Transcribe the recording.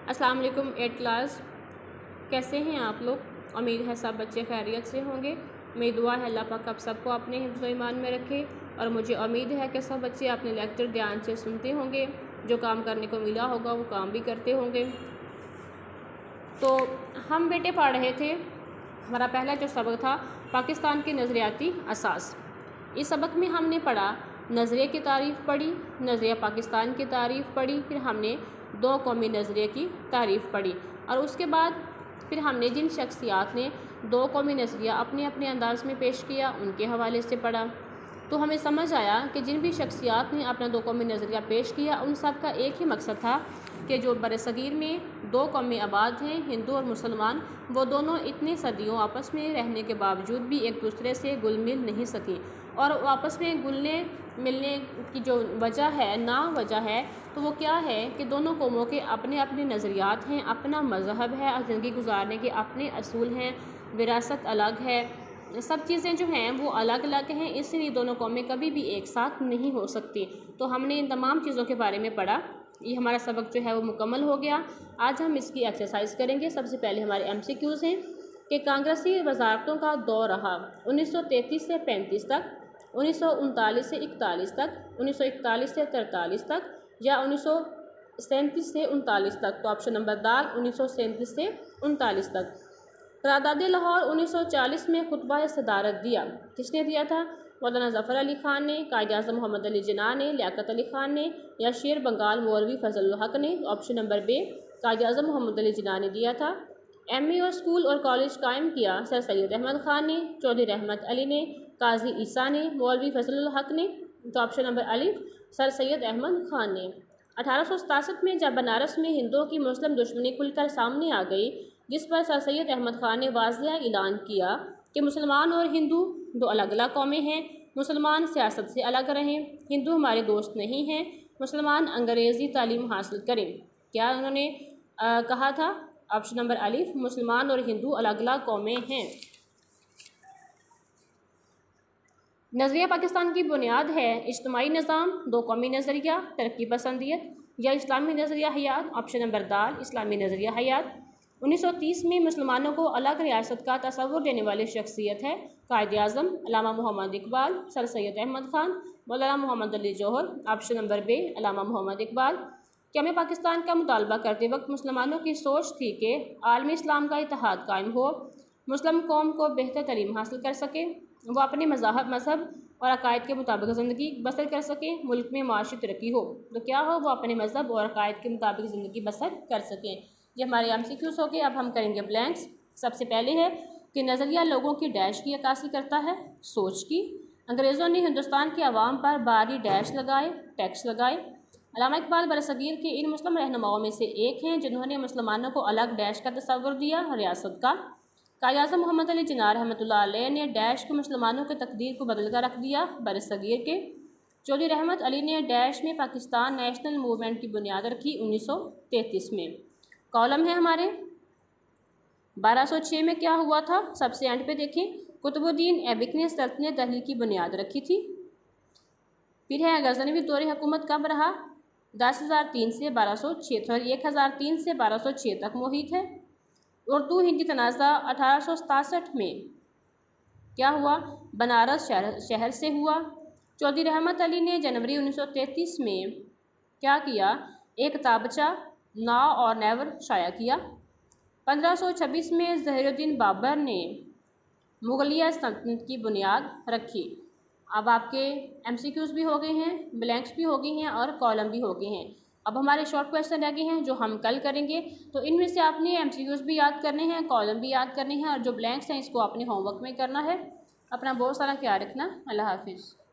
السلام علیکم 8 کلاس، کیسے ہیں آپ لوگ؟ امید ہے سب بچے خیریت سے ہوں گے۔ میری دعا ہے اللہ پاک آپ سب کو اپنے حفظ و ایمان میں رکھے، اور مجھے امید ہے کہ سب بچے اپنے لیکچر دھیان سے سنتے ہوں گے، جو کام کرنے کو ملا ہوگا وہ کام بھی کرتے ہوں گے۔ تو ہم بیٹے پڑھ رہے تھے، ہمارا پہلا جو سبق تھا پاکستان کے نظریاتی اساس۔ اس سبق میں ہم نے پڑھا نظریے کی تعریف پڑھی، نظریہ پاکستان کی تعریف پڑھی، پھر ہم نے دو قومی نظریے کی تعریف پڑھی، اور اس کے بعد پھر ہم نے جن شخصیات نے دو قومی نظریہ اپنے اپنے انداز میں پیش کیا ان کے حوالے سے پڑھا۔ تو ہمیں سمجھ آیا کہ جن بھی شخصیات نے اپنا دو قومی نظریہ پیش کیا ان سب کا ایک ہی مقصد تھا کہ جو برصغیر میں دو قومیں آباد ہیں، ہندو اور مسلمان، وہ دونوں اتنے صدیوں آپس میں رہنے کے باوجود بھی ایک دوسرے سے گل مل نہیں سکیں، اور آپس میں گلنے ملنے کی جو وجہ ہے وجہ ہے تو وہ کیا ہے کہ دونوں قوموں کے اپنے اپنے نظریات ہیں، اپنا مذہب ہے، اور زندگی گزارنے کے اپنے اصول ہیں، وراثت الگ ہے، سب چیزیں جو ہیں وہ الگ الگ ہیں، اس لیے دونوں قومیں کبھی بھی ایک ساتھ نہیں ہو سکتی۔ تو ہم نے ان تمام چیزوں کے بارے میں پڑھا، یہ ہمارا سبق جو ہے وہ مکمل ہو گیا۔ آج ہم اس کی ایکسرسائز کریں گے۔ سب سے پہلے ہمارے MCQs ہیں کہ کانگریسی وزارتوں کا دور رہا 1933 سے 35 تک، 1939 سے 41 تک، 1941 سے 43 تک، یا 1937 سے 39 تک۔ تو آپشن نمبر د 1937 سے 39 تک۔ قرارداد لاہور 1940 میں خطبہ صدارت دیا، کس نے دیا تھا؟ مولانا ظفر علی خان نے، قائد اعظم محمد علی جناح نے، لیاقت علی خان نے، یا شیر بنگال مولوی فضل الحق نے؟ آپشن نمبر ب قائد اعظم محمد علی جناح نے دیا تھا۔ MA اور اسکول اور کالج قائم کیا سر سید احمد خان نے، چودھری رحمت علی نے، قاضی عیسیٰ نے، مولوی فضل الحق نے؟ تو آپشن نمبر الف سر سید احمد خان نے۔ 1867 میں جب بنارس میں ہندوؤں کی مسلم دشمنی کھل کر سامنے آ گئی، جس پر سر سید احمد خان نے واضح اعلان کیا کہ مسلمان اور ہندو دو الگ الگ قومیں ہیں، مسلمان سیاست سے الگ رہیں، ہندو ہمارے دوست نہیں ہیں، مسلمان انگریزی تعلیم حاصل کریں۔ کیا انہوں نے کہا تھا؟ آپشن نمبر الف مسلمان اور ہندو الگ الگ قومیں ہیں۔ نظریہ پاکستان کی بنیاد ہے اجتماعی نظام، دو قومی نظریہ، ترقی پسندیت، یا اسلامی نظریہ حیات؟ آپشن نمبر د اسلامی نظریہ حیات۔ 1930 میں مسلمانوں کو الگ ریاست کا تصور دینے والی شخصیت ہے قائد اعظم علامہ محمد اقبال، سر سید احمد خان، مولانا محمد علی جوہر؟ آپشن نمبر ب علامہ محمد اقبال۔ قیام پاکستان کا مطالبہ کرتے وقت مسلمانوں کی سوچ تھی کہ عالمی اسلام کا اتحاد قائم ہو، مسلم قوم کو بہتر تعلیم حاصل کر سکے، وہ اپنے مذہب اور عقائد کے مطابق زندگی بسر کر سکیں، ملک میں معاشی ترقی ہو۔ تو کیا ہو؟ وہ اپنے مذہب اور عقائد کے مطابق زندگی بسر کر سکیں۔ یہ ہمارے MCQs ہو گئے۔ اب ہم کریں گے بلینکس۔ سب سے پہلے ہے کہ نظریہ لوگوں کی ڈیش کی عکاسی کرتا ہے، سوچ کی۔ انگریزوں نے ہندوستان کی عوام پر بھاری ڈیش لگائے، ٹیکس لگائے۔ علامہ اقبال برصغیر کے ان مسلم رہنماؤں میں سے ایک ہیں جنہوں نے مسلمانوں کو الگ ڈیش کا تصور دیا، ریاست کا۔ قائد اعظم محمد علی جناح رحمۃ اللہ علیہ نے ڈیش کو مسلمانوں کی تقدیر کو بدل کر رکھ دیا، برصغیر کے۔ چودھری رحمت علی نے ڈیش میں پاکستان نیشنل موومنٹ کی بنیاد رکھی 1933 میں۔ کالم ہے ہمارے 1206 میں کیا ہوا تھا؟ سب سے اینڈ پہ دیکھیں، قطب الدین ایبک نے سلطنت دہلی کی بنیاد رکھی تھی۔ پھر ہے غزنوی دور حکومت کب رہا؟ 10,003 سے 1206، 1003 سے 1206 تک محیط ہے۔ اردو ہندی تنازع 1867 میں کیا ہوا؟ بنارس شہر سے ہوا۔ چودھری رحمت علی نے جنوری 1933 میں کیا کیا؟ ایک کتابچہ ناؤ اور نیور شائع کیا۔ 1526 میں ظہیر الدین بابر نے مغلیہ سلطنت کی بنیاد رکھی۔ اب آپ کے MCQs بھی ہو گئے ہیں، بلینکس بھی ہو گئے ہیں، اور کالم بھی ہو گئے ہیں۔ اب ہمارے شارٹ کویسچن رہ گئے ہیں جو ہم کل کریں گے، تو ان میں سے آپ نے MCQs بھی یاد کرنے ہیں، کالم بھی یاد کرنے ہیں، اور جو بلینکس ہیں اس کو اپنے ہوم ورک میں کرنا ہے۔ اپنا بہت سارا خیال رکھنا۔ اللہ حافظ۔